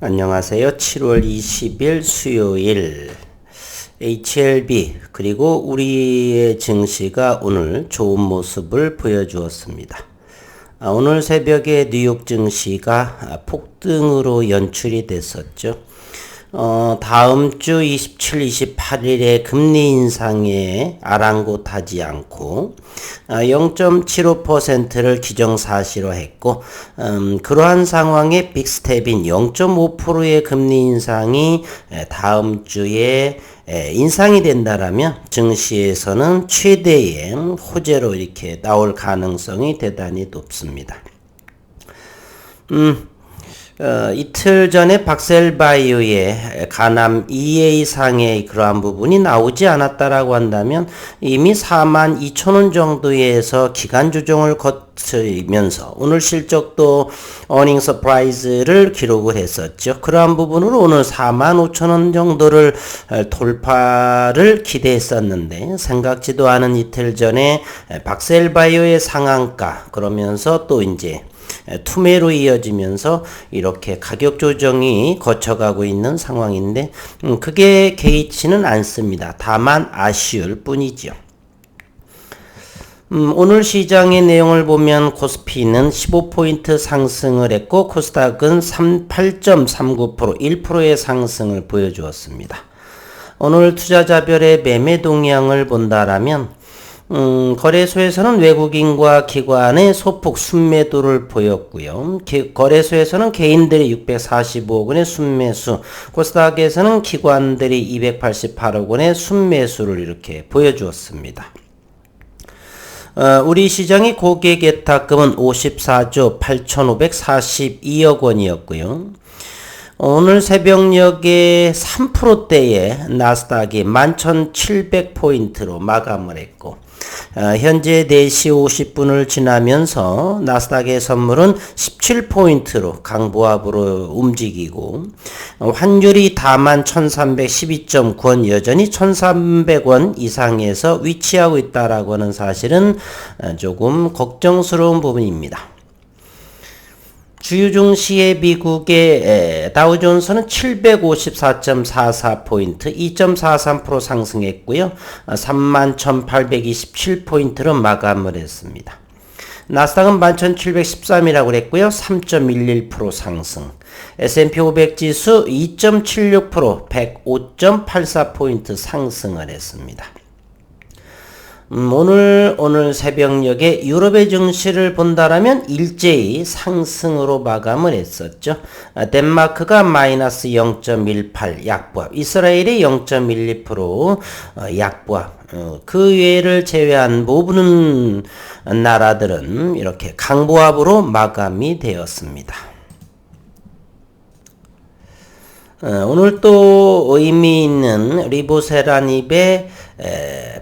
안녕하세요. 7월 20일 수요일 HLB 그리고 우리의 증시가 오늘 좋은 모습을 보여주었습니다. 오늘 새벽에 뉴욕 증시가 폭등으로 연출이 됐었죠. 다음 주 27, 28일에 금리 인상에 아랑곳하지 않고 0.75%를 기정사실화했고 그러한 상황에 빅스텝인 0.5%의 금리 인상이 다음 주에 인상이 된다라면 증시에서는 최대의 호재로 이렇게 나올 가능성이 대단히 높습니다. 이틀 전에 박셀바이오의 가남 EA상의 그러한 부분이 나오지 않았다라고 한다면 이미 42,000원 정도에서 기간 조정을 거치면서 오늘 실적도 어닝 서프라이즈를 기록을 했었죠. 그러한 부분으로 오늘 45,000원 정도를 돌파를 기대했었는데 생각지도 않은 이틀 전에 박셀바이오의 상한가 그러면서 또 이제 투매로 이어지면서 이렇게 가격 조정이 거쳐가고 있는 상황인데 그게 개의치는 않습니다. 다만 아쉬울 뿐이죠. 오늘 시장의 내용을 보면 코스피는 15포인트 상승을 했고 코스닥은 8.39% 1%의 상승을 보여주었습니다. 오늘 투자자별의 매매 동향을 본다라면 거래소에서는 외국인과 기관의 소폭 순매도를 보였고요. 거래소에서는 개인들이 645억 원의 순매수, 코스닥에서는 기관들이 288억 원의 순매수를 이렇게 보여주었습니다. 우리 시장의 고객예탁금은 54조 8,542억 원이었고요. 오늘 새벽녘에 3%대의 나스닥이 11,700포인트로 마감을 했고 현재 4시 50분을 지나면서 나스닥의 선물은 17포인트로 강보합으로 움직이고 환율이 다만 1312.9원 여전히 1300원 이상에서 위치하고 있다라고 하는 사실은 조금 걱정스러운 부분입니다. 주요 증시의 미국의 다우존스는 754.44포인트 2.43% 상승했고요. 31,827포인트로 마감을 했습니다. 나스닥은 11,713이라고 그랬고요. 3.11% 상승. S&P 500 지수 2.76% 105.84포인트 상승을 했습니다. 오늘 새벽녘에 유럽의 증시를 본다라면 일제히 상승으로 마감을 했었죠. 덴마크가 마이너스 0.18 약보합, 이스라엘이 0.12% 약보합, 그 외를 제외한 모든 나라들은 이렇게 강보합으로 마감이 되었습니다. 오늘 또 의미 있는 리보세라닙의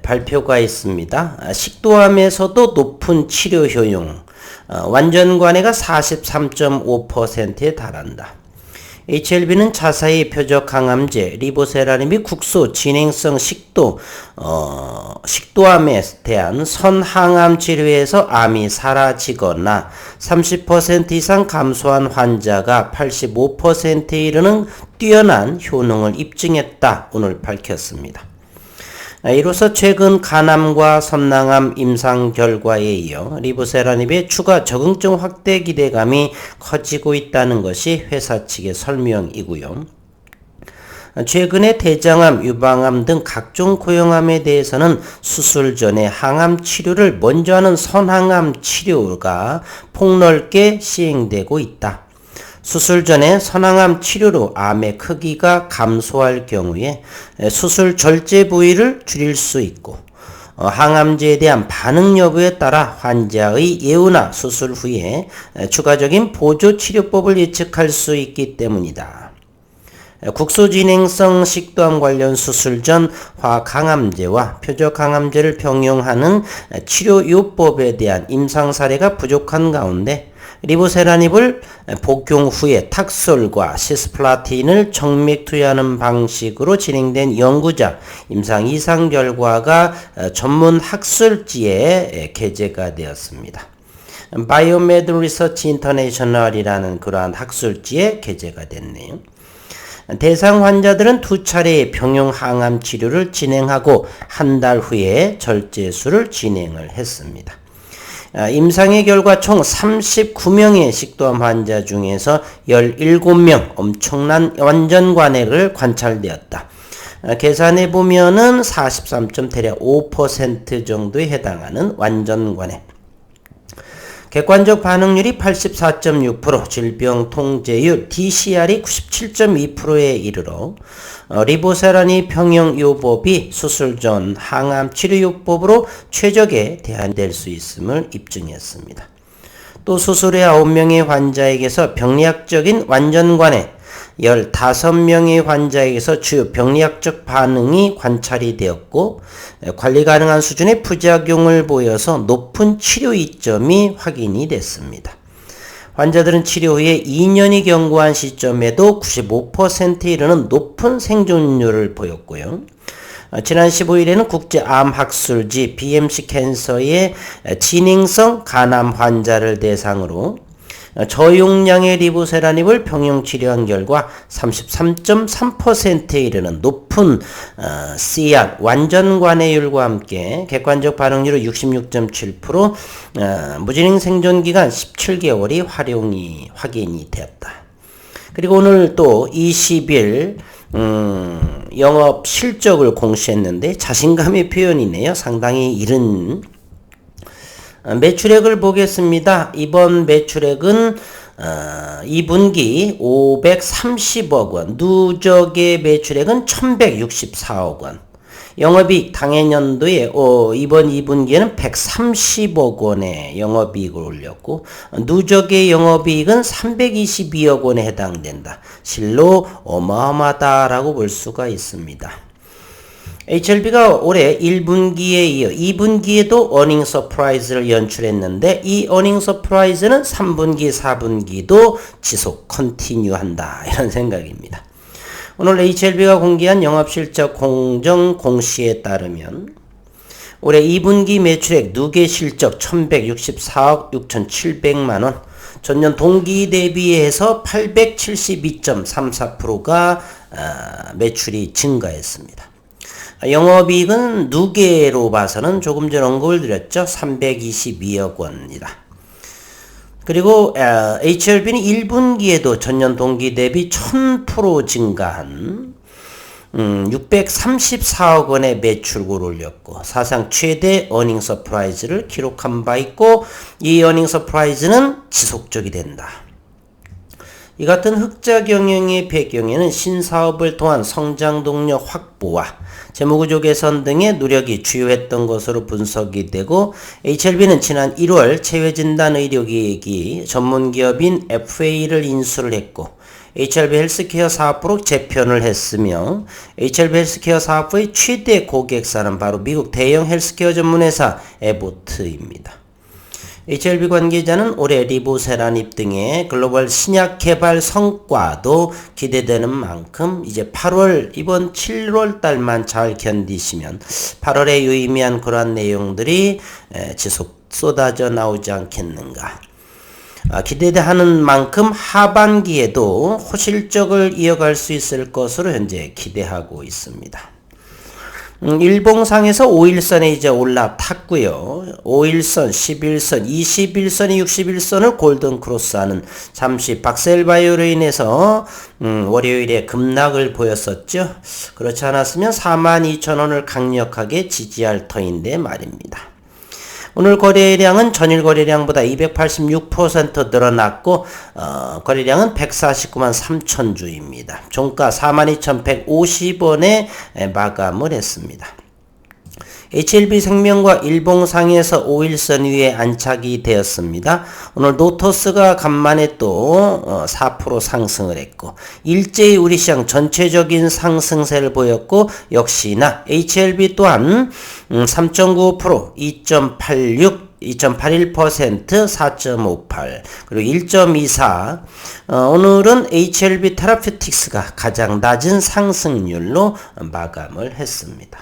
발표가 있습니다. 식도암에서도 높은 치료 효용, 완전관해가 43.5%에 달한다. HLB는 자사의 표적 항암제 리보세라닙이 국소 진행성 식도암에 대한 선항암 치료에서 암이 사라지거나 30% 이상 감소한 환자가 85%에 이르는 뛰어난 효능을 입증했다. 오늘 밝혔습니다. 이로써 최근 간암과 선낭암 임상 결과에 이어 리보세라닙의 추가 적응증 확대 기대감이 커지고 있다는 것이 회사 측의 설명이고요. 최근에 대장암, 유방암 등 각종 고형암에 대해서는 수술 전에 항암 치료를 먼저 하는 선항암 치료가 폭넓게 시행되고 있다. 수술 전에 선항암 치료로 암의 크기가 감소할 경우에 수술 절제 부위를 줄일 수 있고 항암제에 대한 반응 여부에 따라 환자의 예후나 수술 후에 추가적인 보조 치료법을 예측할 수 있기 때문이다. 국소진행성 식도암 관련 수술 전 화강암제와 표적항암제를 병용하는 치료요법에 대한 임상 사례가 부족한 가운데 리보세라닙을 복용 후에 탁솔과 시스플라틴을 정맥 투여하는 방식으로 진행된 연구자 임상 이상 결과가 전문 학술지에 게재가 되었습니다. 바이오메드 리서치 인터내셔널이라는 그러한 학술지에 게재가 됐네요. 대상 환자들은 2차례의 병용 항암 치료를 진행하고 한 달 후에 절제술을 진행을 했습니다. 임상의 결과 총 39명의 식도암 환자 중에서 17명 엄청난 완전 관해를 관찰되었다. 계산해 보면은 43.5% 정도에 해당하는 완전 관해. 객관적 반응률이 84.6%, 질병 통제율 DCR이 97.2%에 이르러 리보세라니 평형요법이 수술 전 항암 치료요법으로 최적에 대안될 수 있음을 입증했습니다. 또 수술의 9명의 환자에게서 병리학적인 완전관해 15명의 환자에게서 주요 병리학적 반응이 관찰이 되었고 관리 가능한 수준의 부작용을 보여서 높은 치료 이점이 확인이 됐습니다. 환자들은 치료 후에 2년이 경과한 시점에도 95%에 이르는 높은 생존율을 보였고요. 지난 15일에는 국제암학술지 BMC 캔서의 진행성 간암 환자를 대상으로 저용량의 리보세라닙을 병용 치료한 결과 33.3%에 이르는 높은 CR 완전 관해율과 함께 객관적 반응률은 66.7%, 무진행 생존 기간 17개월이 확인이 되었다. 그리고 오늘 또 20일 영업 실적을 공시했는데 자신감의 표현이네요. 상당히 이른 매출액을 보겠습니다. 이번 매출액은 2분기 530억 원, 누적의 매출액은 1164억 원. 영업이익 당해년도에 이번 2분기에는 130억 원의 영업이익을 올렸고 누적의 영업이익은 322억 원에 해당된다. 실로 어마어마하다라고 볼 수가 있습니다. HLB가 올해 1분기에 이어 2분기에도 어닝 서프라이즈를 연출했는데 이 어닝 서프라이즈는 3분기, 4분기도 지속 컨티뉴한다 이런 생각입니다. 오늘 HLB가 공개한 영업실적 공정 공시에 따르면 올해 2분기 매출액 누계 실적 1164억 6700만원, 전년 동기 대비해서 872.34%가 매출이 증가했습니다. 영업이익은 누계로 봐서는 조금 전 언급을 드렸죠. 322억 원이다. 그리고 HLB는 1분기에도 전년 동기 대비 1000% 증가한 634억 원의 매출고를 올렸고 사상 최대 어닝 서프라이즈를 기록한 바 있고 이 어닝 서프라이즈는 지속적이 된다. 이 같은 흑자 경영의 배경에는 신사업을 통한 성장 동력 확보와 재무구조 개선 등의 노력이 주요했던 것으로 분석이 되고 HLB는 지난 1월 체외진단 의료기기 전문기업인 FA를 인수를 했고 HLB 헬스케어 사업부로 재편을 했으며 HLB 헬스케어 사업부의 최대 고객사는 바로 미국 대형 헬스케어 전문회사 에보트입니다. HLB 관계자는 올해 리보세라닙 등의 글로벌 신약 개발 성과도 기대되는 만큼 이제 8월 이번 7월 달만 잘 견디시면 8월에 유의미한 그러한 내용들이 지속 쏟아져 나오지 않겠는가. 기대하는 만큼 하반기에도 호실적을 이어갈 수 있을 것으로 현재 기대하고 있습니다. 일봉상에서 5일선에 이제 올라탔고요. 5일선, 11선, 21선이 61선을 골든 크로스하는 잠시 박셀바이오로 인해서 월요일에 급락을 보였었죠. 그렇지 않았으면 42,000원을 강력하게 지지할 터인데 말입니다. 오늘 거래량은 전일 거래량보다 286% 늘어났고 거래량은 149만 3천 주입니다. 종가 42,150원에 마감을 했습니다. HLB 생명과 일봉상에서 5일선 위에 안착이 되었습니다. 오늘 노토스가 간만에 또 4% 상승을 했고 일제히 우리 시장 전체적인 상승세를 보였고 역시나 HLB 또한 3.95%, 2.86, 2.81%, 4.58, 그리고 1.24. 오늘은 HLB 테라퓨틱스가 가장 낮은 상승률로 마감을 했습니다.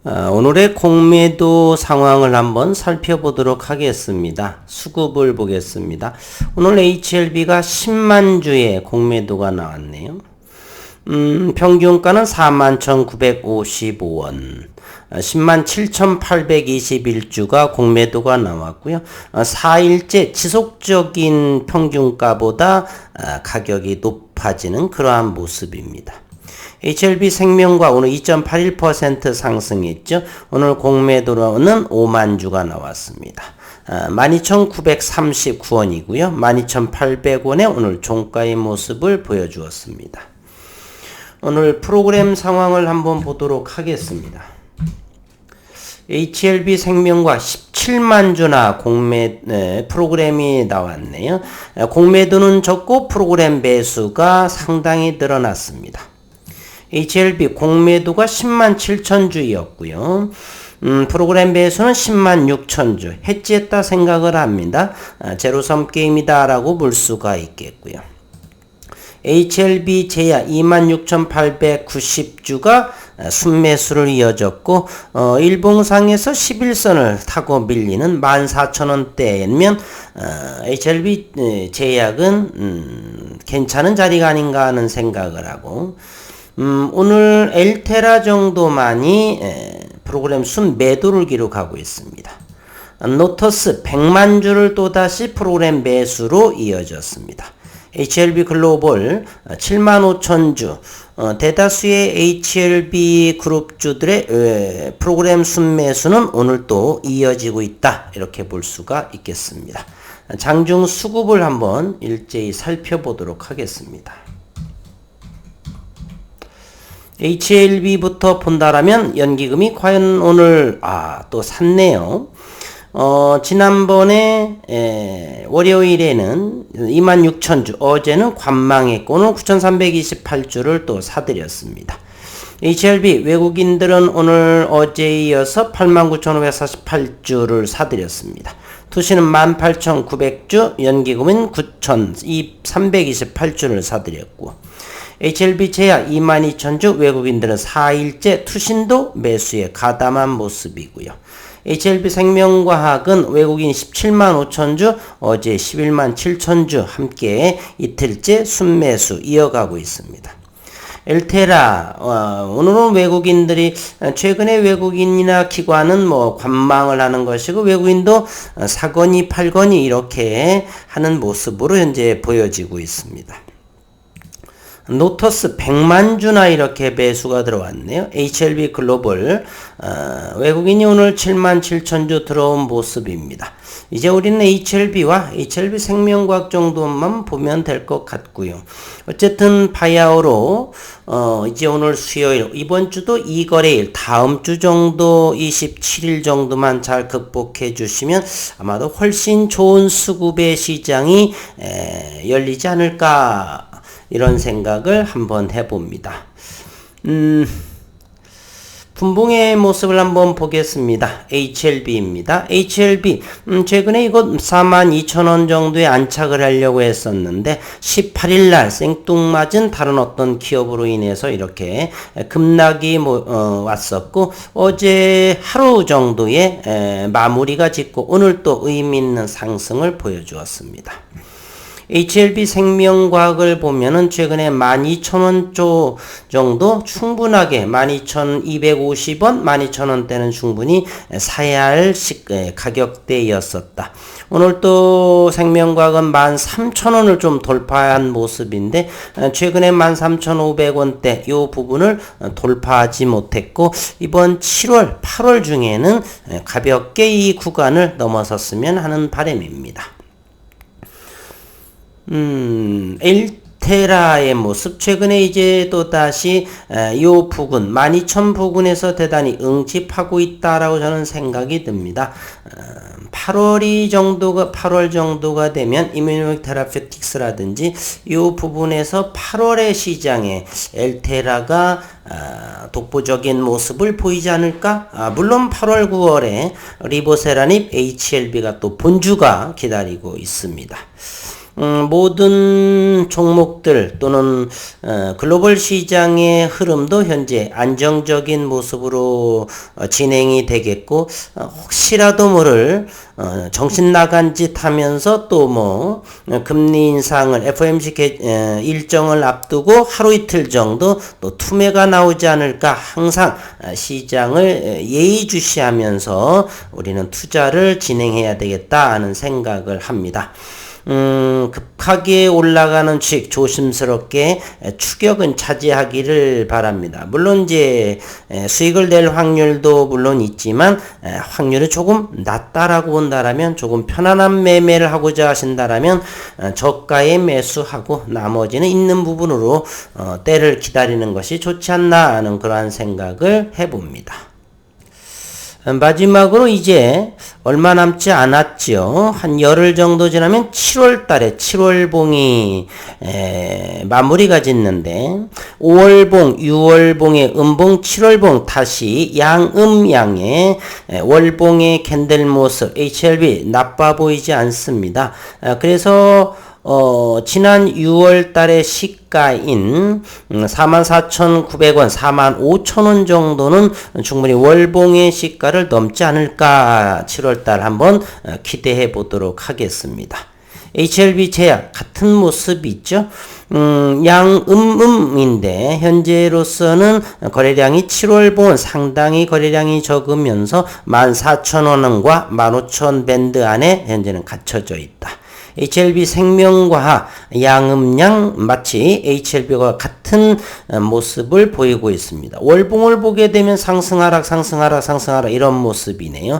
오늘의 공매도 상황을 한번 살펴보도록 하겠습니다. 수급을 보겠습니다. 오늘 HLB가 10만 주의 공매도가 나왔네요. 평균가는 41,955원, 107,821주가 공매도가 나왔고요. 4일째 지속적인 평균가보다 가격이 높아지는 그러한 모습입니다. HLB 생명과 오늘 2.81% 상승했죠. 오늘 공매도로는 5만 주가 나왔습니다. 12,939원이고요. 12,800원에 오늘 종가의 모습을 보여주었습니다. 오늘 프로그램 상황을 한번 보도록 하겠습니다. HLB 생명과 17만 주나 프로그램이 나왔네요. 공매도는 적고 프로그램 매수가 상당히 늘어났습니다. HLB 공매도가 10만 7천 주였고요. 프로그램 매수는 10만 6천 주. 해지했다 생각을 합니다. 제로섬 게임이다 라고 볼 수가 있겠고요. HLB 제야 26,890주가 순매수를 이어졌고 일봉상에서 11선을 타고 밀리는 14,000원대면 HLB 제약은 괜찮은 자리가 아닌가 하는 생각을 하고 오늘 엘테라 정도만이 프로그램 순매도를 기록하고 있습니다. 노터스 100만 주를 또다시 프로그램 매수로 이어졌습니다. HLB 글로벌 7만 5천 주, 대다수의 HLB 그룹주들의 프로그램 순매수는 오늘 또 이어지고 있다. 이렇게 볼 수가 있겠습니다. 장중 수급을 한번 일제히 살펴보도록 하겠습니다. HLB부터 본다라면 연기금이 과연 오늘 또 샀네요. 지난번에 월요일에는 26,000주, 어제는 관망했고 오늘 9,328주를 또 사들였습니다. HLB 외국인들은 오늘 어제에 이어서 89,548주를 사들였습니다. 투시는 18,900주, 연기금은 9,328주를 사들였고 HLB 제야 22,000주, 외국인들은 4일째 투신도 매수에 가담한 모습이고요. HLB 생명과학은 외국인 17만 5천주, 어제 11만 7천주 함께 이틀째 순매수 이어가고 있습니다. 엘테라, 오늘은 외국인들이, 최근에 외국인이나 기관은 관망을 하는 것이고, 외국인도 사거니 팔거니 이렇게 하는 모습으로 현재 보여지고 있습니다. 노터스 100만 주나 이렇게 매수가 들어왔네요. HLB 글로벌 외국인이 오늘 7만 7천 주 들어온 모습입니다. 이제 우리는 HLB와 HLB 생명과학 정도만 보면 될 것 같고요. 어쨌든 바야흐로 이제 오늘 수요일, 이번 주도 이거래일, 다음 주 정도 27일 정도만 잘 극복해 주시면 아마도 훨씬 좋은 수급의 시장이 열리지 않을까 이런 생각을 한번 해봅니다. 분봉의 모습을 한번 보겠습니다. HLB입니다. HLB 최근에 이거 42,000원 정도에 안착을 하려고 했었는데 18일날 생뚱맞은 다른 어떤 기업으로 인해서 이렇게 급락이 왔었고 어제 하루 정도에 마무리가 짓고 오늘 또 의미 있는 상승을 보여주었습니다. HLB 생명과학을 보면은 최근에 12,000원 정도 충분하게 12,250원, 12,000원대는 충분히 사야 할 가격대였었다. 오늘 또 생명과학은 13,000원을 좀 돌파한 모습인데 최근에 13,500원대 이 부분을 돌파하지 못했고 이번 7월, 8월 중에는 가볍게 이 구간을 넘어섰으면 하는 바람입니다. 엘테라의 모습 최근에 이제 또 다시 요 부근 12,000 부근에서 대단히 응집하고 있다라고 저는 생각이 듭니다. 8월 정도가 되면 이뮤노 테라피틱스라든지 요 부분에서 8월의 시장에 엘테라가 독보적인 모습을 보이지 않을까? 물론 8월 9월에 리보세라닙 HLB가 또 본주가 기다리고 있습니다. 모든 종목들 또는 글로벌 시장의 흐름도 현재 안정적인 모습으로 진행이 되겠고, 혹시라도 모를 정신 나간 짓 하면서 또 뭐 금리 인상을 FOMC 일정을 앞두고 하루 이틀 정도 또 투매가 나오지 않을까, 항상 시장을 예의주시하면서 우리는 투자를 진행해야 되겠다 하는 생각을 합니다. 급하게 올라가는 주식 조심스럽게 추격은 차지하기를 바랍니다. 물론 이제 수익을 낼 확률도 물론 있지만, 확률이 조금 낮다라고 본다라면, 조금 편안한 매매를 하고자 하신다라면 저가에 매수하고 나머지는 있는 부분으로 때를 기다리는 것이 좋지 않나 하는 그러한 생각을 해봅니다. 마지막으로 이제 얼마 남지 않았죠. 한 열흘 정도 지나면 7월 달에 7월봉이 마무리가 짓는데, 5월봉, 6월봉의 음봉, 7월봉 다시 양음양의 월봉의 캔들 모습 HLB 나빠 보이지 않습니다. 그래서 지난 6월 달에 시가인 44,900원, 45,000원 정도는 충분히 월봉의 시가를 넘지 않을까 7월 달 한번 기대해 보도록 하겠습니다. HLB 제약 같은 모습이 있죠. 양음인데 현재로서는 거래량이 7월봉은 상당히 거래량이 적으면서 14,000원과 15,000원 밴드 안에 현재는 갇혀져 있다. HLB 생명과학 양음양 마치 HLB와 같은 모습을 보이고 있습니다. 월봉을 보게 되면 상승하락 이런 모습이네요.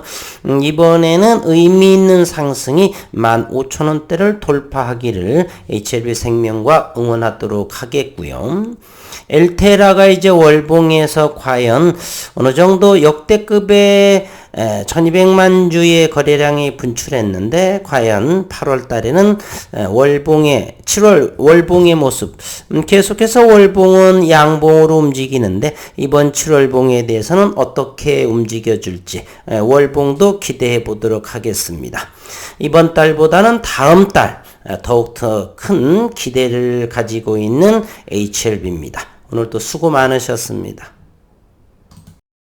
이번에는 의미 있는 상승이 15,000원대를 돌파하기를 HLB 생명과 응원하도록 하겠고요. 엘테라가 이제 월봉에서 과연 어느 정도 역대급의 1200만 주의 거래량이 분출했는데, 과연 8월 달에는 월봉의 7월 월봉의 모습, 계속해서 월봉은 양봉으로 움직이는데 이번 7월봉에 대해서는 어떻게 움직여줄지 월봉도 기대해 보도록 하겠습니다. 이번 달보다는 다음 달 더욱더 큰 기대를 가지고 있는 HLB입니다. 오늘도 수고 많으셨습니다.